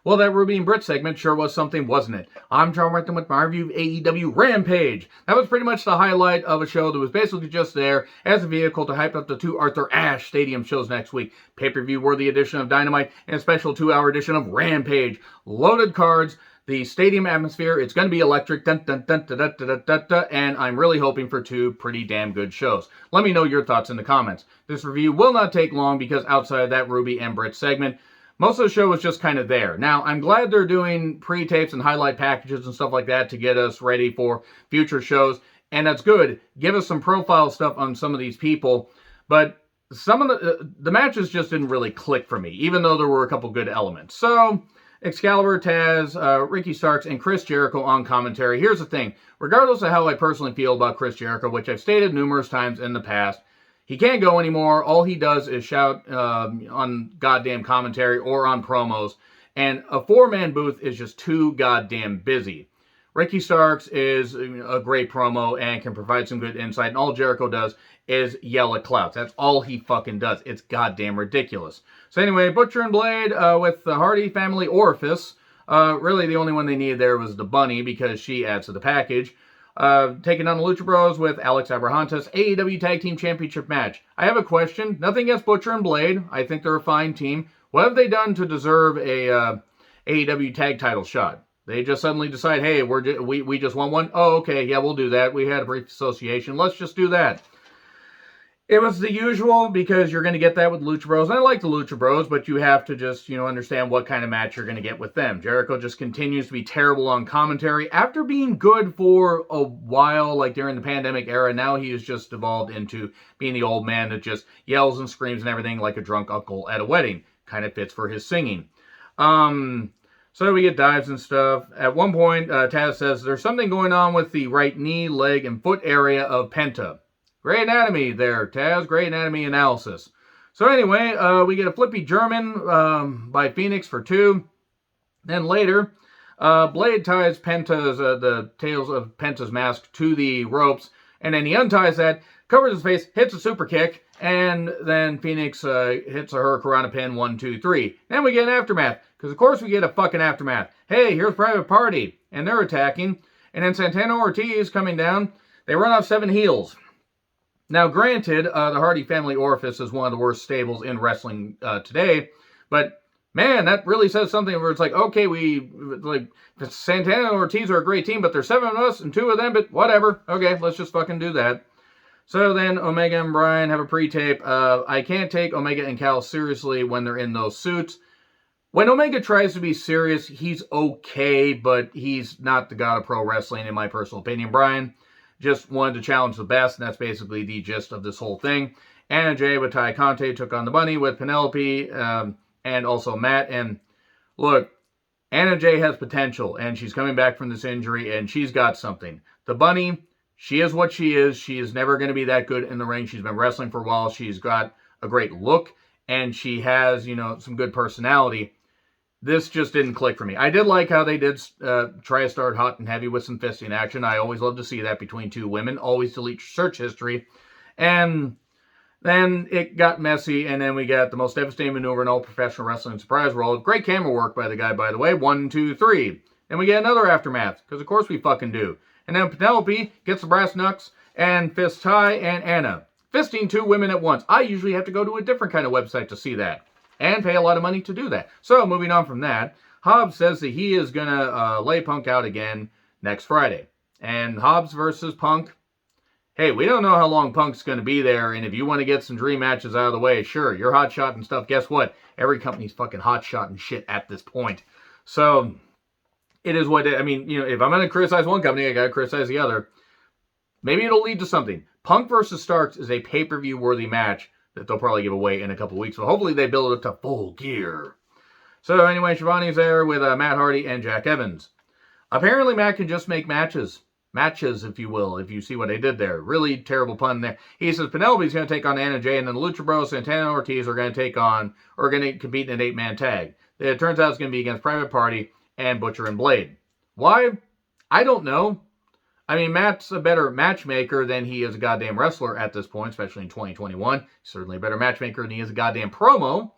Well, that Ruby and Britt segment sure was something, wasn't it? I'm John Renton with my review of AEW Rampage. That was pretty much the highlight of a show that was basically just there as a vehicle to hype up the two Arthur Ashe Stadium shows next week. Pay-per-view worthy edition of Dynamite and a special 2-hour edition of Rampage. Loaded cards. The stadium atmosphere, it's going to be electric, dun, dun, dun, dun, dun, dun, dun, dun, and I'm really hoping for two pretty damn good shows. Let me know your thoughts in the comments. This review will not take long because outside of that Ruby and Britt segment, most of the show was just kind of there. Now, I'm glad they're doing pre-tapes and highlight packages and stuff like that to get us ready for future shows, and that's good. Give us some profile stuff on some of these people, but some of the matches just didn't really click for me, even though there were a couple good elements. So, Excalibur, Taz, Ricky Starks, and Chris Jericho on commentary. Here's the thing. Regardless of how I personally feel about Chris Jericho, which I've stated numerous times in the past, he can't go anymore. All he does is shout on goddamn commentary or on promos. And a four-man booth is just too goddamn busy. Ricky Starks is a great promo and can provide some good insight. And all Jericho does is yell at clouds. That's all he fucking does. It's goddamn ridiculous. So anyway, Butcher and Blade with the Hardy family orifice. Really the only one they needed there was the Bunny because she adds to the package. Taking on the Lucha Bros with Alex Abrahantes, AEW Tag Team Championship match. I have a question. Nothing against Butcher and Blade. I think they're a fine team. What have they done to deserve a AEW tag title shot? They just suddenly decide, hey, we just won one? Oh, okay, yeah, we'll do that. We had a brief association. Let's just do that. It was the usual because you're going to get that with Lucha Bros. And I like the Lucha Bros, but you have to just, understand what kind of match you're going to get with them. Jericho just continues to be terrible on commentary. After being good for a while, like during the pandemic era, now he has just evolved into being the old man that just yells and screams and everything like a drunk uncle at a wedding. Kind of fits for his singing. So we get dives and stuff. At one point, Taz says there's something going on with the right knee, leg, and foot area of Penta. Great anatomy there, Taz. Great anatomy analysis. So anyway, we get a flippy German by Phoenix for 2. Then later, Blade ties the tails of Penta's mask to the ropes, and then he unties that, covers his face, hits a super kick, and then Phoenix hits a Hurricanrana pin 1, 2, 3. Then we get an aftermath, because of course we get a fucking aftermath. Hey, here's Private Party, and they're attacking, and then Santana Ortiz coming down. They run off 7 heels. Now, granted, the Hardy Family Orifice is one of the worst stables in wrestling today, but man, that really says something where it's like, okay, Santana and Ortiz are a great team, but there's 7 of us and 2 of them, but whatever. Okay, let's just fucking do that. So then Omega and Bryan have a pre-tape. I can't take Omega and Cal seriously when they're in those suits. When Omega tries to be serious, he's okay, but he's not the god of pro wrestling, in my personal opinion. Bryan just wanted to challenge the best, and that's basically the gist of this whole thing. Anna Jay with Ty Conte took on the Bunny with Penelope and also Matt. And look, Anna Jay has potential, and she's coming back from this injury, and she's got something. The Bunny, she is what she is. She is never going to be that good in the ring. She's been wrestling for a while. She's got a great look, and she has, some good personality. This just didn't click for me. I did like how they did try to start hot and heavy with some fisting action. I always love to see that between 2 women. Always delete search history. And then it got messy, and then we got the most devastating maneuver in all professional wrestling surprise world. Great camera work by the guy, by the way. 1, 2, 3. Then we get another aftermath, because of course we fucking do. And then Penelope gets the brass knucks and fists Ty and Anna. Fisting 2 women at once. I usually have to go to a different kind of website to see that. And pay a lot of money to do that. So, moving on from that, Hobbes says that he is going to lay Punk out again next Friday. And Hobbes versus Punk, hey, we don't know how long Punk's going to be there, and if you want to get some dream matches out of the way, sure, you're hotshot and stuff. Guess what? Every company's fucking hotshot and shit at this point. So, it is what if I'm going to criticize one company, I got to criticize the other. Maybe it'll lead to something. Punk versus Starks is a pay-per-view worthy match that they'll probably give away in a couple weeks. So hopefully they build it to full gear. So anyway, Shivani's there with Matt Hardy and Jack Evans. Apparently Matt can just make matches. Matches, if you will, if you see what I did there. Really terrible pun there. He says Penelope's going to take on Anna Jay, and then the Lucha Bros, Santana and Ortiz are going to compete in an 8-man tag. It turns out it's going to be against Private Party and Butcher and Blade. Why? I don't know. Matt's a better matchmaker than he is a goddamn wrestler at this point, especially in 2021. He's certainly a better matchmaker than he is a goddamn promo.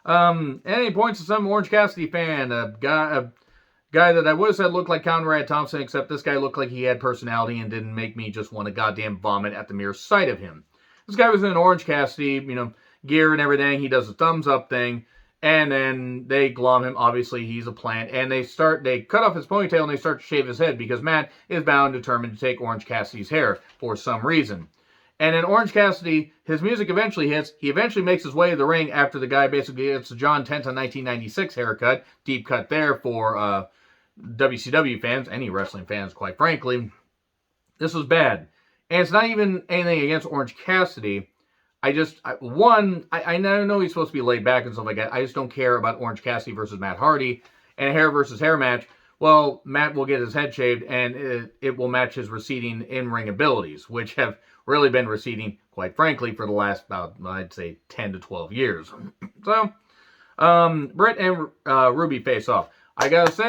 And he points to some Orange Cassidy fan, a guy that I would have said looked like Conrad Thompson, except this guy looked like he had personality and didn't make me just want to goddamn vomit at the mere sight of him. This guy was in Orange Cassidy, gear and everything. He does a thumbs up thing. And then they glom him. Obviously, he's a plant. And they cut off his ponytail and they start to shave his head because Matt is bound and determined to take Orange Cassidy's hair for some reason. And in Orange Cassidy, his music eventually hits. He eventually makes his way to the ring after the guy basically gets a John Tenton 1996 haircut. Deep cut there for WCW fans, any wrestling fans, quite frankly. This was bad. And it's not even anything against Orange Cassidy. I know he's supposed to be laid back and stuff like that. I just don't care about Orange Cassidy versus Matt Hardy and a hair versus hair match. Well, Matt will get his head shaved and it will match his receding in-ring abilities, which have really been receding, quite frankly, for the last about, I'd say, 10 to 12 years. So, Britt and Ruby face off. I gotta say,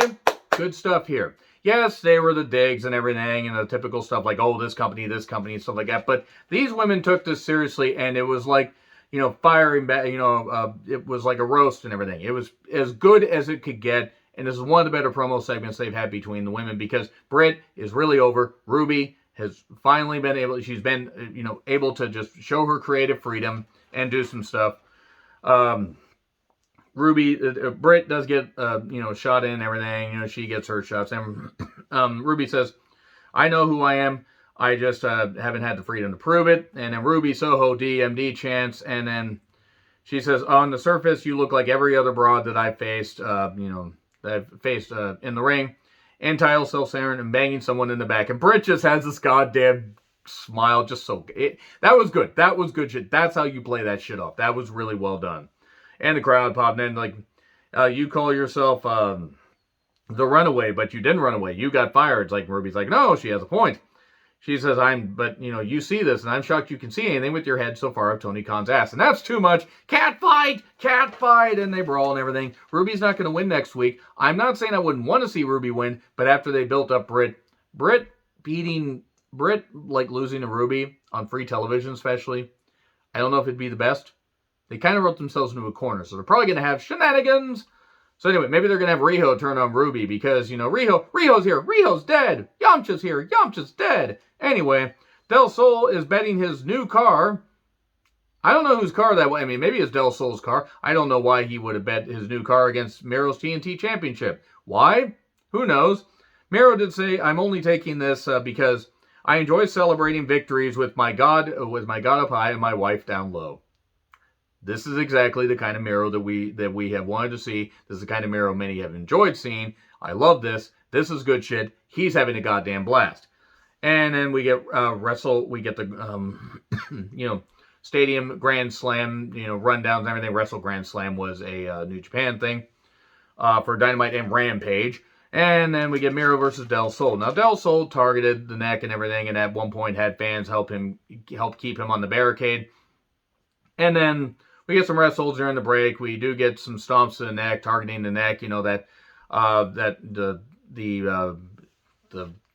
good stuff here. Yes, they were the digs and everything and the typical stuff like, oh, this company, and stuff like that. But these women took this seriously and it was like, firing back, it was like a roast and everything. It was as good as it could get. And this is one of the better promo segments they've had between the women because Britt is really over. Ruby has finally been she's been, able to just show her creative freedom and do some stuff. Britt does get, shot in and everything. She gets her shots. And Ruby says, I know who I am. I just haven't had the freedom to prove it. And then Ruby, Soho, DMD chants. And then she says, on the surface, you look like every other broad that I've faced, in the ring. Entitled, self-centered, and banging someone in the back. And Britt just has this goddamn smile. Just so... that was good. That was good shit. That's how you play that shit off. That was really well done. And the crowd popped in like, you call yourself the runaway, but you didn't run away. You got fired. It's like Ruby's like, no, she has a point. She says, you see this, and I'm shocked you can see anything with your head so far of Tony Khan's ass. And that's too much. Cat fight! And they brawl and everything. Ruby's not going to win next week. I'm not saying I wouldn't want to see Ruby win, but after they built up Britt losing to Ruby on free television especially, I don't know if it'd be the best. They kind of wrote themselves into a corner, so they're probably going to have shenanigans. So anyway, maybe they're going to have Riho turn on Ruby because, Riho's here. Riho's dead. Yamcha's here. Yamcha's dead. Anyway, Del Sol is betting his new car. I don't know whose car that was. I mean, maybe it's Del Sol's car. I don't know why he would have bet his new car against Miro's TNT Championship. Why? Who knows? Miro did say, I'm only taking this because I enjoy celebrating victories with my God up high and my wife down low. This is exactly the kind of Miro that we have wanted to see. This is the kind of Miro many have enjoyed seeing. I love this. This is good shit. He's having a goddamn blast. And then we get we get the Stadium Grand Slam, rundowns and everything. Wrestle Grand Slam was a New Japan thing for Dynamite and Rampage. And then we get Miro versus Del Sol. Now Del Sol targeted the neck and everything, and at one point had fans help keep him on the barricade. And then we get some wrestles during the break. We do get some stomps to the neck, targeting the neck. The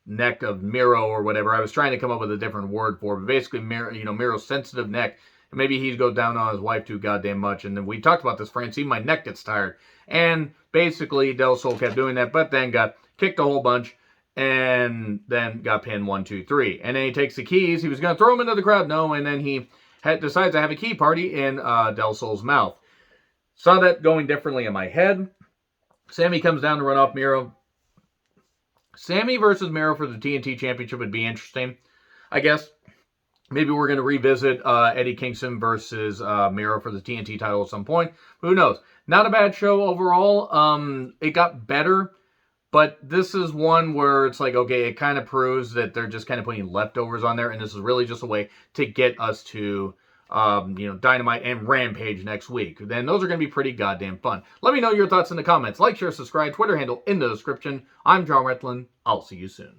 neck of Miro or whatever. I was trying to come up with a different word for it, but basically Miro's sensitive neck. And maybe he goes down on his wife too goddamn much. And then we talked about this, Francine. My neck gets tired. And basically Del Sol kept doing that, but then got kicked a whole bunch. And then got pinned 1, 2, 3. And then he takes the keys. He was going to throw them into the crowd. No, and then he decides to have a key party in Del Sol's mouth. Saw that going differently in my head. Sammy comes down to run off Miro. Sammy versus Miro for the TNT Championship would be interesting, I guess. Maybe we're going to revisit Eddie Kingston versus Miro for the TNT title at some point. Who knows? Not a bad show overall. It got better. But this is one where it's like, okay, it kind of proves that they're just kind of putting leftovers on there. And this is really just a way to get us to, Dynamite and Rampage next week. Then those are going to be pretty goddamn fun. Let me know your thoughts in the comments. Like, share, subscribe, Twitter handle in the description. I'm John Retlin. I'll see you soon.